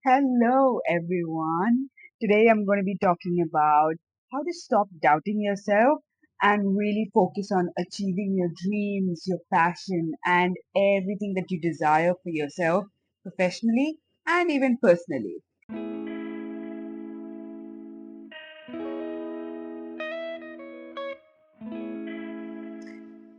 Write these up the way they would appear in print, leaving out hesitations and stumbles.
Hello, everyone. Today I'm going to be talking about how to stop doubting yourself and really focus on achieving your dreams, your passion, and everything that you desire for yourself professionally and even personally.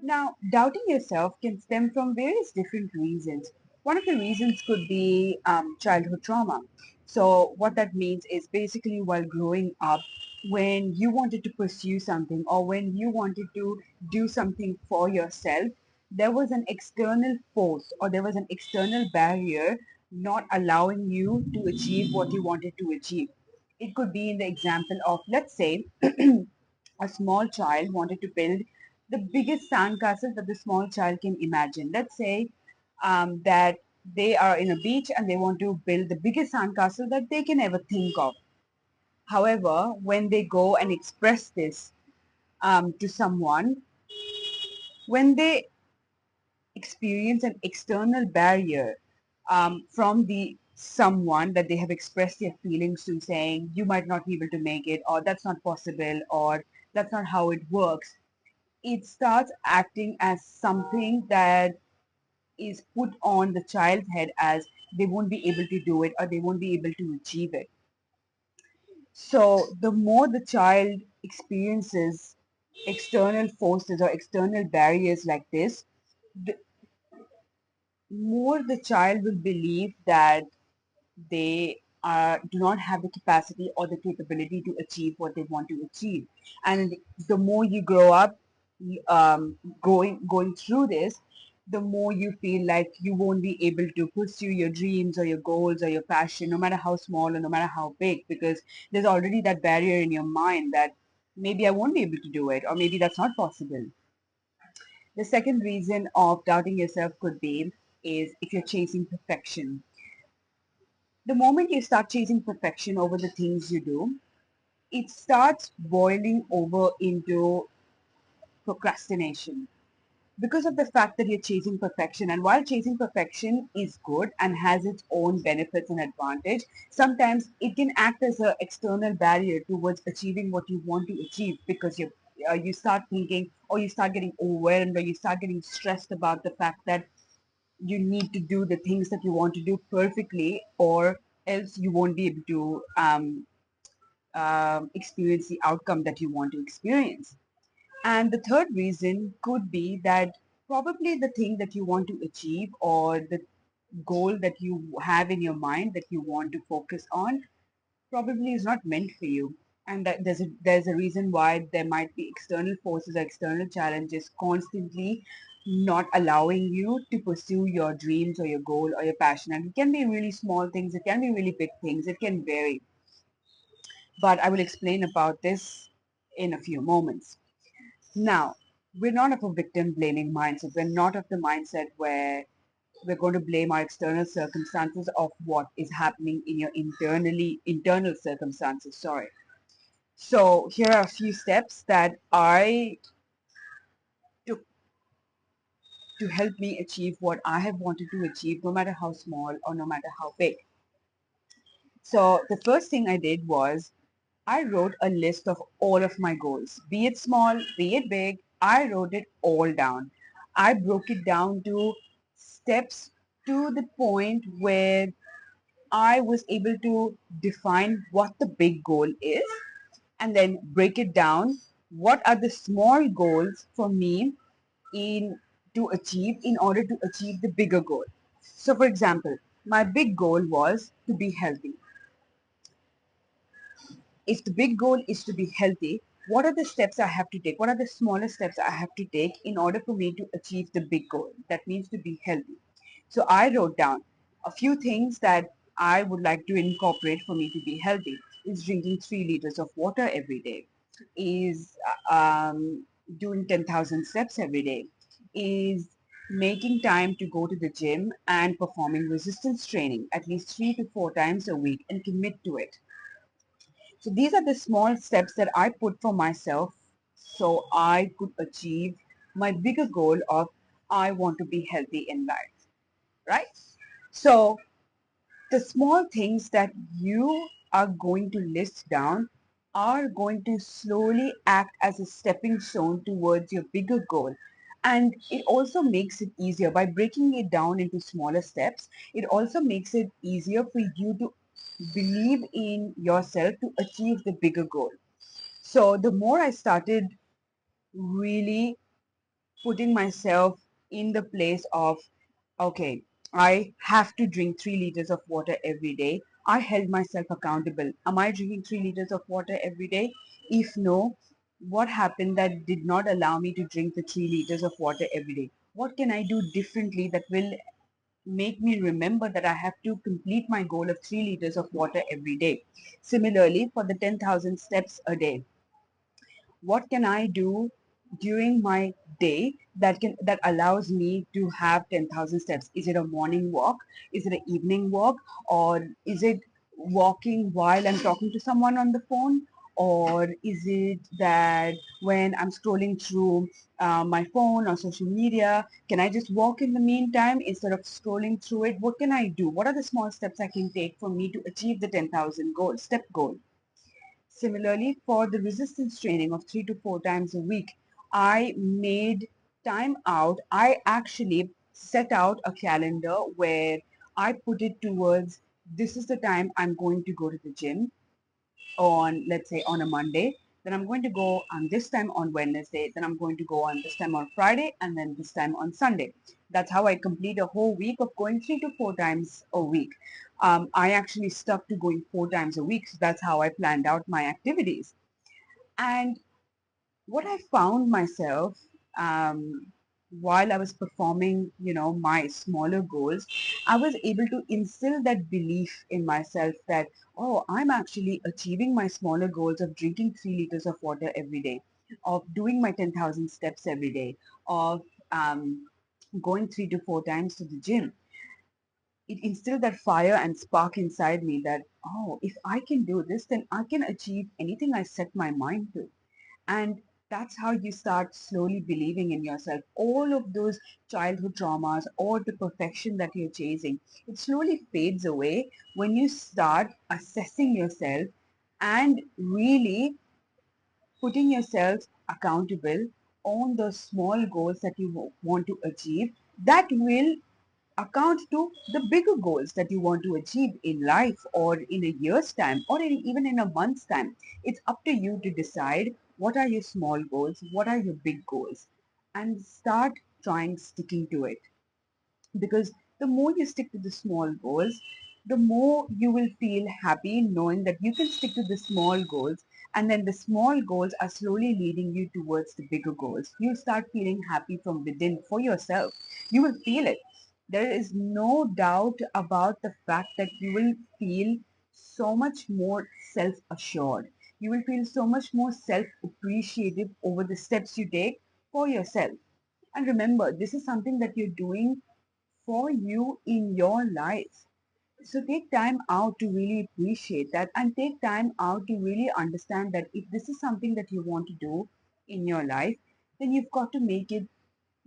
Now, doubting yourself can stem from various different reasons. One of the reasons could be childhood trauma. So, what that means is basically while growing up, when you wanted to pursue something or when you wanted to do something for yourself, there was an external force or there was an external barrier not allowing you to achieve what you wanted to achieve. It could be in the example of, let's say, a small child wanted to build the biggest sandcastle that the small child can imagine. Let's say that they are in a beach and they want to build the biggest sandcastle that they can ever think of. However, when they go and express this to someone, when they experience an external barrier from the someone that they have expressed their feelings to, saying you might not be able to make it, or that's not possible, or that's not how it works, it starts acting as something that is put on the child's head as they won't be able to do it or they won't be able to achieve it. So the more the child experiences external forces or external barriers like this, the more the child will believe that they do not have the capacity or the capability to achieve what they want to achieve. And the more you grow up going through this, the more you feel like you won't be able to pursue your dreams or your goals or your passion, no matter how small or no matter how big, because there's already that barrier in your mind that maybe I won't be able to do it or maybe that's not possible. The second reason of doubting yourself could be is if you're chasing perfection. The moment you start chasing perfection over the things you do, it starts boiling over into procrastination because of the fact that you're chasing perfection. And while chasing perfection is good and has its own benefits and advantage, sometimes it can act as an external barrier towards achieving what you want to achieve, because you start thinking, or you start getting overwhelmed, or you start getting stressed about the fact that you need to do the things that you want to do perfectly, or else you won't be able to experience the outcome that you want to experience. And the third reason could be that probably the thing that you want to achieve or the goal that you have in your mind that you want to focus on probably is not meant for you. And that there's a reason why there might be external forces or external challenges constantly not allowing you to pursue your dreams or your goal or your passion. And it can be really small things, it can be really big things, it can vary. But I will explain about this in a few moments. Now, we're not of a victim blaming mindset. We're not of the mindset where we're going to blame our external circumstances of what is happening in your internal circumstances. Sorry. So here are a few steps that I took to help me achieve what I have wanted to achieve, no matter how small or no matter how big. So the first thing I did was I wrote a list of all of my goals, be it small, be it big. I wrote it all down. I broke it down to steps to the point where I was able to define what the big goal is and then break it down. What are the small goals for me in to achieve in order to achieve the bigger goal? So, for example, my big goal was to be healthy. If the big goal is to be healthy, what are the steps I have to take? What are the smaller steps I have to take in order for me to achieve the big goal? That means to be healthy. So I wrote down a few things that I would like to incorporate for me to be healthy. Is drinking 3 liters of water every day, is doing 10,000 steps every day, is making time to go to the gym and performing resistance training at least 3 to 4 times a week and commit to it. So these are the small steps that I put for myself so I could achieve my bigger goal of I want to be healthy in life, right? So The small things that you are going to list down are going to slowly act as a stepping stone towards your bigger goal. And it also makes it easier by breaking it down into smaller steps. It also makes it easier for you to believe in yourself to achieve the bigger goal. So the more I started really putting myself in the place of, okay, I have to drink 3 liters of water every day. I held myself accountable. Am I drinking 3 liters of water every day? If no, what happened that did not allow me to drink the 3 liters of water every day? What can I do differently that will make me remember that I have to complete my goal of 3 liters of water every day? Similarly, for the 10,000 steps a day, what can I do during my day that allows me to have 10,000 steps? Is it a morning walk? Is it an evening walk? Or is it walking while I'm talking to someone on the phone? Or is it that when I'm scrolling through my phone or social media, can I just walk in the meantime instead of scrolling through it? What can I do? What are the small steps I can take for me to achieve the 10,000 step goal? Similarly, for the resistance training of 3 to 4 times a week, I made time out. I actually set out a calendar where I put it towards this is the time I'm going to go to the gym on, let's say, on a Monday. Then I'm going to go on this time on Wednesday. Then I'm going to go on this time on Friday, and then this time on Sunday. That's how I complete a whole week of going 3 to 4 times a week. I actually stuck to going 4 times a week. So that's how I planned out my activities. And what I found myself um, while I was performing, my smaller goals, I was able to instill that belief in myself that, oh, I'm actually achieving my smaller goals of drinking 3 liters of water every day, of doing my 10,000 steps every day, of going 3 to 4 times to the gym. It instilled that fire and spark inside me that, oh, if I can do this, then I can achieve anything I set my mind to. And that's how you start slowly believing in yourself. All of those childhood traumas or the perfection that you're chasing, it slowly fades away when you start assessing yourself and really putting yourself accountable on the small goals that you want to achieve that will account to the bigger goals that you want to achieve in life or in a year's time or even in a month's time. It's up to you to decide what are your small goals, what are your big goals, and start trying sticking to it. Because the more you stick to the small goals, the more you will feel happy knowing that you can stick to the small goals, and then the small goals are slowly leading you towards the bigger goals. You'll start feeling happy from within for yourself. You will feel it. There is no doubt about the fact that you will feel so much more self-assured. You will feel so much more self-appreciative over the steps you take for yourself. And remember, this is something that you're doing for you in your life. So take time out to really appreciate that and take time out to really understand that if this is something that you want to do in your life, then you've got to make it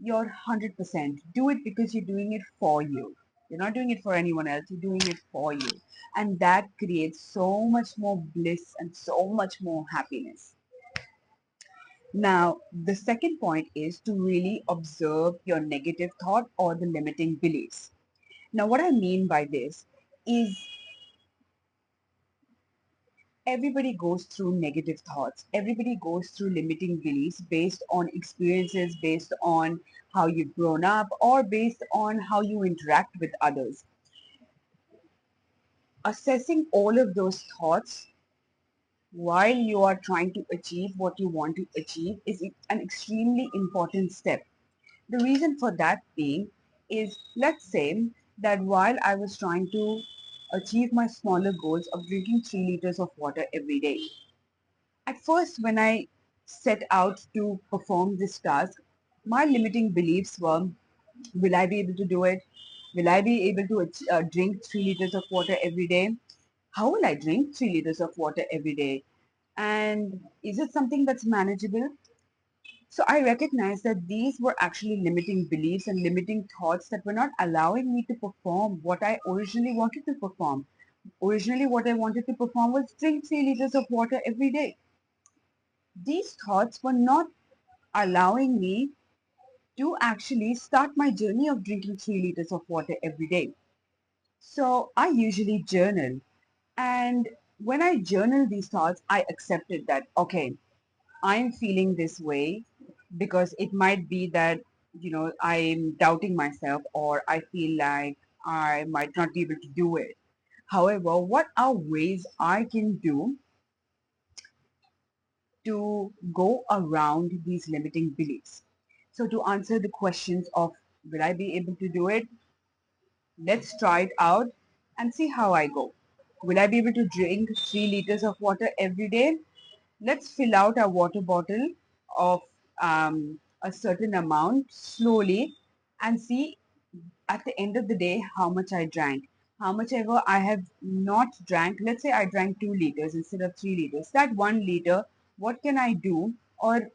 your 100%. Do it because you're doing it for you. You're not doing it for anyone else, you're doing it for you. And that creates so much more bliss and so much more happiness. Now, the second point is to really observe your negative thought or the limiting beliefs. Now, what I mean by this is everybody goes through negative thoughts. Everybody goes through limiting beliefs based on experiences, based on how you've grown up, or based on how you interact with others. Assessing all of those thoughts while you are trying to achieve what you want to achieve is an extremely important step. The reason for that being is, let's say that while I was trying to achieve my smaller goals of drinking 3 liters of water every day, at first when I set out to perform this task, my limiting beliefs were, will I be able to do it? Will I be able to drink 3 liters of water every day? How will I drink 3 liters of water every day? And is it something that's manageable? So I recognized that these were actually limiting beliefs and limiting thoughts that were not allowing me to perform what I originally wanted to perform. Originally, what I wanted to perform was drink 3 liters of water every day. These thoughts were not allowing me to actually start my journey of drinking 3 liters of water every day. So I usually journal. And when I journal these thoughts, I accepted that, okay, I'm feeling this way because it might be that, I'm doubting myself or I feel like I might not be able to do it. However, what are ways I can do to go around these limiting beliefs? So, to answer the questions of will I be able to do it? Let's try it out and see how I go. Will I be able to drink 3 liters of water every day? Let's fill out our water bottle of a certain amount slowly and see at the end of the day how much I drank. How much ever I have not drank, let's say I drank 2 liters instead of 3 liters. That 1 liter, what can I do, or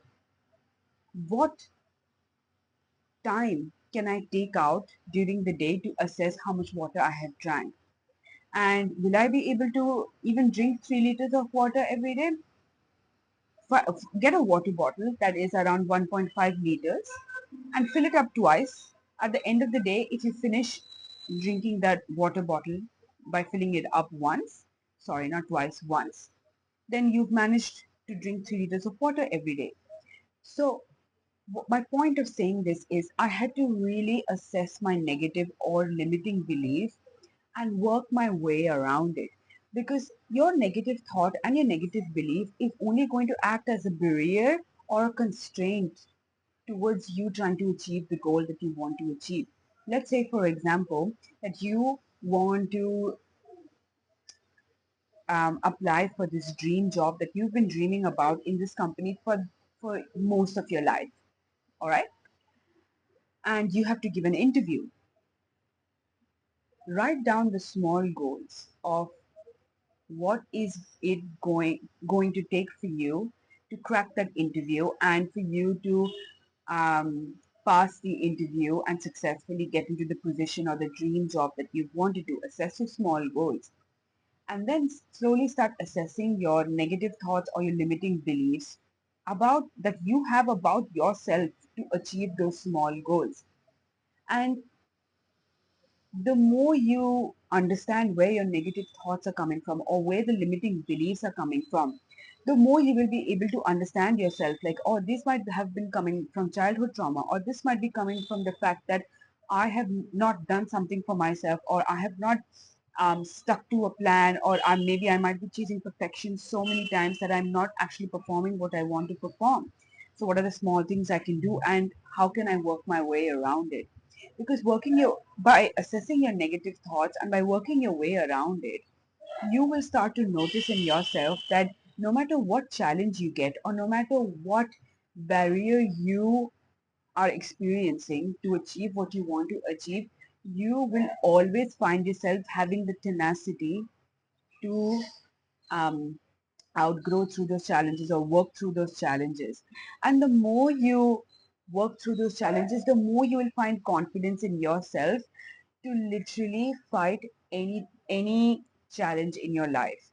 what time can I take out during the day to assess how much water I have drank? And will I be able to even drink 3 liters of water every day? Get a water bottle that is around 1.5 liters and fill it up twice. At the end of the day, if you finish drinking that water bottle by filling it up once, sorry, not twice, once, then you've managed to drink 3 liters of water every day. So, my point of saying this is I had to really assess my negative or limiting belief and work my way around it. Because your negative thought and your negative belief is only going to act as a barrier or a constraint towards you trying to achieve the goal that you want to achieve. Let's say, for example, that you want to apply for this dream job that you've been dreaming about in this company for most of your life, all right? And you have to give an interview. Write down the small goals of what is it going to take for you to crack that interview and for you to um, pass the interview and successfully get into the position or the dream job that you wanted to. Assess your small goals and then slowly start assessing your negative thoughts or your limiting beliefs about that you have about yourself to achieve those small goals. And the more you understand where your negative thoughts are coming from or where the limiting beliefs are coming from, the more you will be able to understand yourself like, oh, this might have been coming from childhood trauma, or this might be coming from the fact that I have not done something for myself, or I have not stuck to a plan, or maybe I might be chasing perfection so many times that I'm not actually performing what I want to perform. So, what are the small things I can do, and how can I work my way around it? Because by assessing your negative thoughts and by working your way around it, you will start to notice in yourself that no matter what challenge you get or no matter what barrier you are experiencing to achieve what you want to achieve, you will always find yourself having the tenacity to um, outgrow through those challenges or work through those challenges. And the more you work through those challenges, the more you will find confidence in yourself to literally fight any challenge in your life.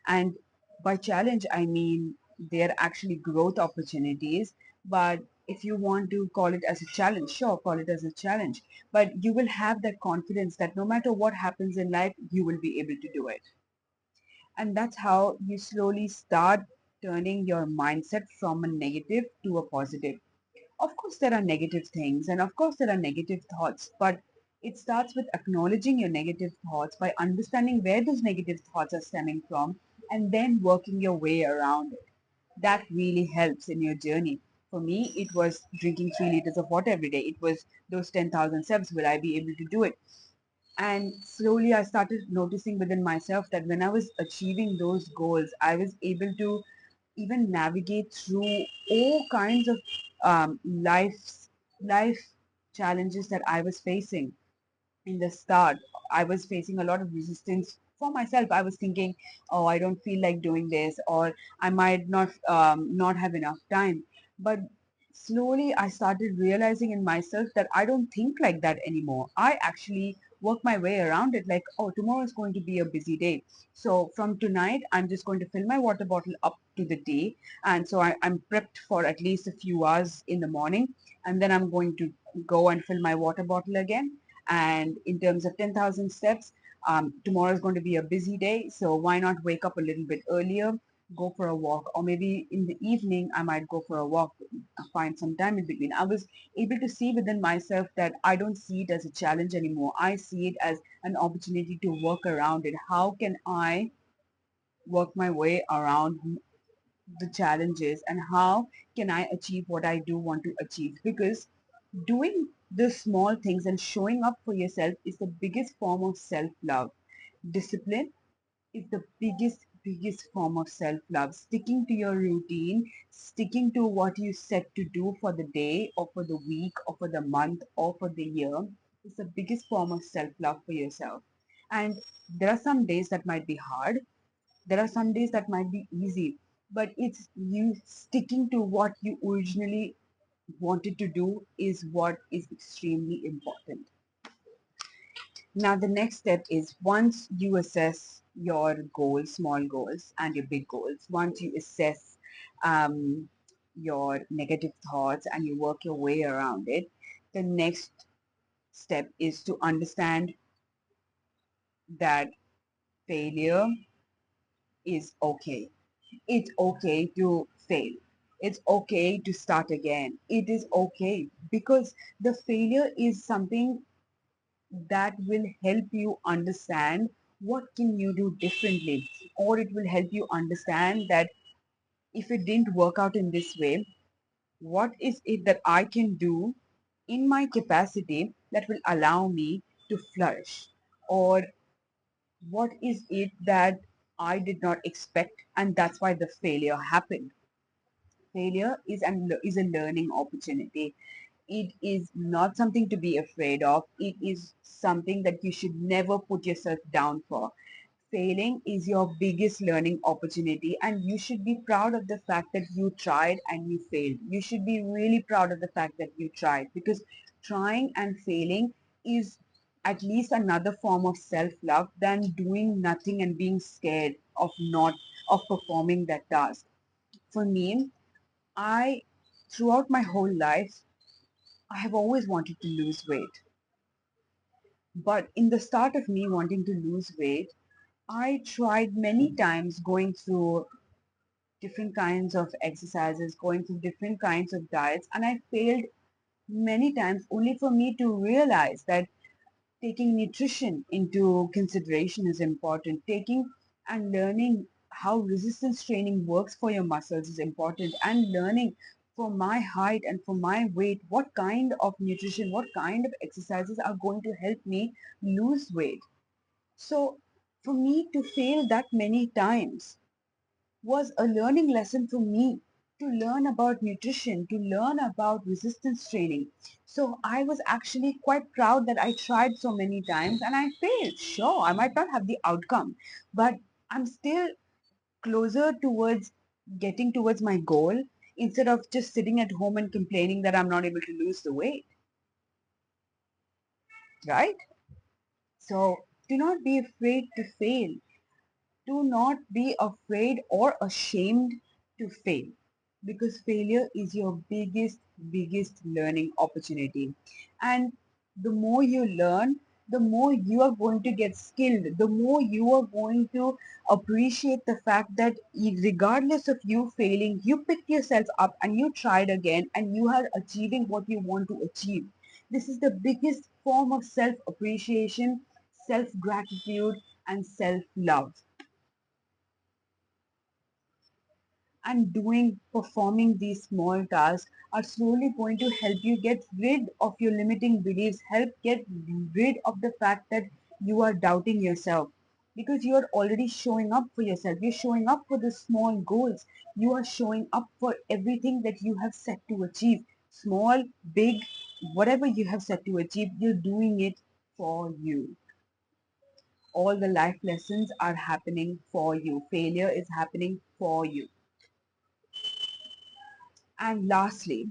And by challenge, I mean they're actually growth opportunities. But if you want to call it as a challenge, sure, call it as a challenge. But you will have that confidence that no matter what happens in life, you will be able to do it. And that's how you slowly start turning your mindset from a negative to a positive. Of course, there are negative things, and of course, there are negative thoughts, but it starts with acknowledging your negative thoughts by understanding where those negative thoughts are stemming from and then working your way around it. That really helps in your journey. For me, it was drinking 3 liters of water every day. It was those 10,000 steps. Will I be able to do it? And slowly, I started noticing within myself that when I was achieving those goals, I was able to even navigate through all kinds of life challenges that I was facing in the start. I was facing a lot of resistance for myself. I was thinking, oh, I don't feel like doing this, or I might not have enough time. But slowly I started realizing in myself that I don't think like that anymore. I actually work my way around it like, oh, tomorrow is going to be a busy day. So from tonight, I'm just going to fill my water bottle up to the day. And so I'm prepped for at least a few hours in the morning. And then I'm going to go and fill my water bottle again. And in terms of 10,000 steps, tomorrow is going to be a busy day. So why not wake up a little bit earlier? Go for a walk, or maybe in the evening I might go for a walk, find some time in between. I was able to see within myself that I don't see it as a challenge anymore. I see it as an opportunity to work around it. How can I work my way around the challenges, and how can I achieve what I do want to achieve? Because doing the small things and showing up for yourself is the biggest form of self love. Discipline is the biggest form of self-love. Sticking to your routine, sticking to what you set to do for the day or for the week or for the month or for the year is the biggest form of self-love for yourself. And there are some days that might be hard, there are some days that might be easy, but it's you sticking to what you originally wanted to do is what is extremely important. Now, the next step is, once you assess your goals, small goals, and your big goals, once you assess um, your negative thoughts and you work your way around it, the next step is to understand that failure is okay. It's okay to fail. It's okay to start again. It is okay because the failure is something that will help you understand what can you do differently, or it will help you understand that if it didn't work out in this way, what is it that I can do in my capacity that will allow me to flourish, or what is it that I did not expect and that's why the failure happened. Failure is a learning opportunity. It is not something to be afraid of. It is something that you should never put yourself down for. Failing is your biggest learning opportunity, and you should be proud of the fact that you tried and you failed. You should be really proud of the fact that you tried, because trying and failing is at least another form of self-love than doing nothing and being scared of not of performing that task. For me, I throughout my whole life I have always wanted to lose weight. But in the start of me wanting to lose weight, I tried many times going through different kinds of exercises, going through different kinds of diets, and I failed many times only for me to realize that taking nutrition into consideration is important. Taking and learning how resistance training works for your muscles is important, and learning for my height and for my weight what kind of nutrition, what kind of exercises are going to help me lose weight. So for me to fail that many times was a learning lesson for me, to learn about nutrition, to learn about resistance training. So I was actually quite proud that I tried so many times and I failed. Sure, I might not have the outcome, but I'm still closer towards getting towards my goal instead of just sitting at home and complaining that I'm not able to lose the weight, right? So do not be afraid to fail. Do not be afraid or ashamed to fail, because failure is your biggest learning opportunity. And the more you learn, the more you are going to get skilled, the more you are going to appreciate the fact that regardless of you failing, you picked yourself up and you tried again and you are achieving what you want to achieve. This is the biggest form of self appreciation, self gratitude, and self love. And performing these small tasks are slowly going to help you get rid of your limiting beliefs, help get rid of the fact that you are doubting yourself, because you are already showing up for yourself. You're showing up for the small goals. You are showing up for everything that you have set to achieve. Small, big, whatever you have set to achieve, you're doing it for you. All the life lessons are happening for you. Failure is happening for you. And lastly,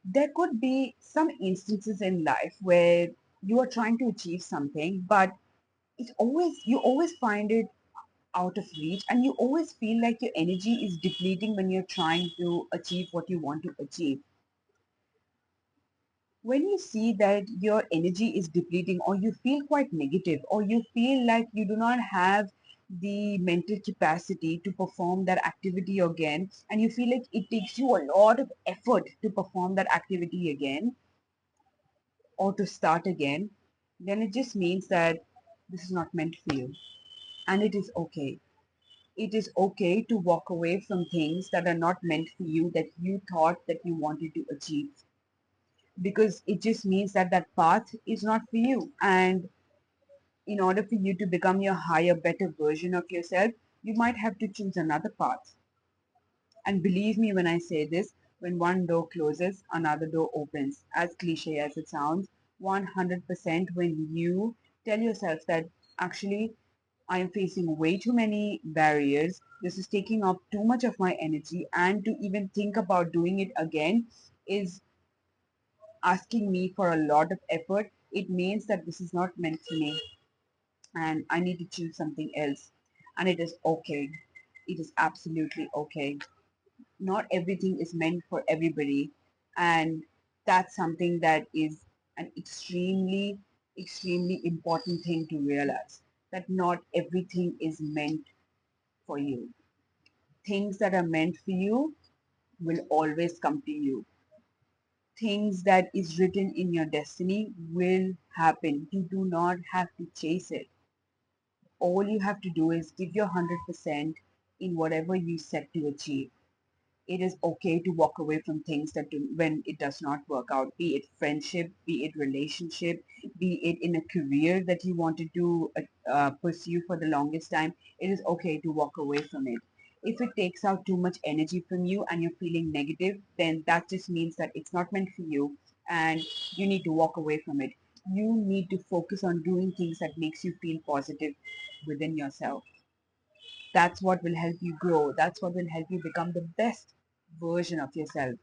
There could be some instances in life where you are trying to achieve something, but you always find it out of reach, and you always feel like your energy is depleting when you're trying to achieve what you want to achieve. When you see that your energy is depleting, or you feel quite negative, or you feel like you do not have the mental capacity to perform that activity again, and you feel like it takes you a lot of effort to perform that activity again or to start again, then it just means that this is not meant for you. And it is okay. It is okay to walk away from things that are not meant for you, that you thought that you wanted to achieve, because it just means that that path is not for you. And in order for you to become your higher, better version of yourself, you might have to choose another path. And believe me when I say this, when one door closes, another door opens. As cliche as it sounds, 100% when you tell yourself that actually I am facing way too many barriers, this is taking up too much of my energy, and to even think about doing it again is asking me for a lot of effort, it means that this is not meant for me and I need to choose something else. And it is okay. It is absolutely okay. Not everything is meant for everybody. And that's something that is an extremely important thing to realize, that not everything is meant for you. Things that are meant for you will always come to you. Things that is written in your destiny will happen. You do not have to chase it. All you have to do is give your 100% in whatever you set to achieve. It is okay to walk away from things that do, when it does not work out, be it friendship, be it relationship, be it in a career that you wanted to pursue for the longest time. It is okay to walk away from it. If it takes out too much energy from you and you're feeling negative, then that just means that it's not meant for you and you need to walk away from it. You need to focus on doing things that makes you feel positive within yourself. That's what will help you grow. That's what will help you become the best version of yourself.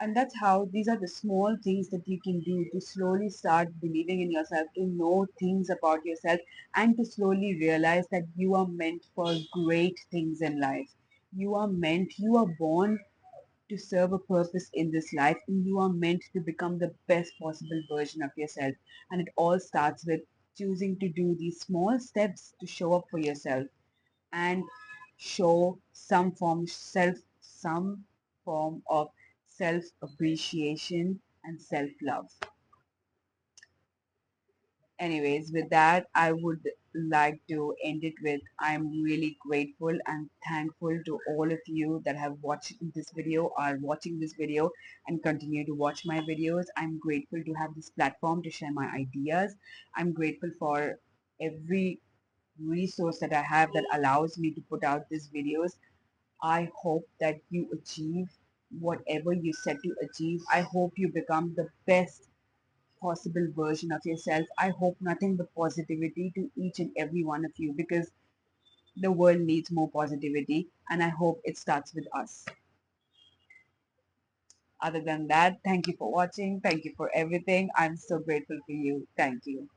And that's how these are the small things that you can do to slowly start believing in yourself, to know things about yourself, and to slowly realize that you are meant for great things in life. You are born to serve a purpose in this life, and you are meant to become the best possible version of yourself. And it all starts with choosing to do these small steps to show up for yourself and show some form of self appreciation and self love. Anyways, with that, I would like to end it with I'm really grateful and thankful to all of you that have watched this video, are watching this video, and continue to watch my videos. I'm grateful to have this platform to share my ideas. I'm grateful for every resource that I have that allows me to put out these videos. I hope that you achieve whatever you set to achieve. I hope you become the best possible version of yourself. I hope nothing but positivity to each and every one of you, because the world needs more positivity, and I hope it starts with us. Other than that, thank you for watching. Thank you for everything. I'm so grateful for you. Thank you.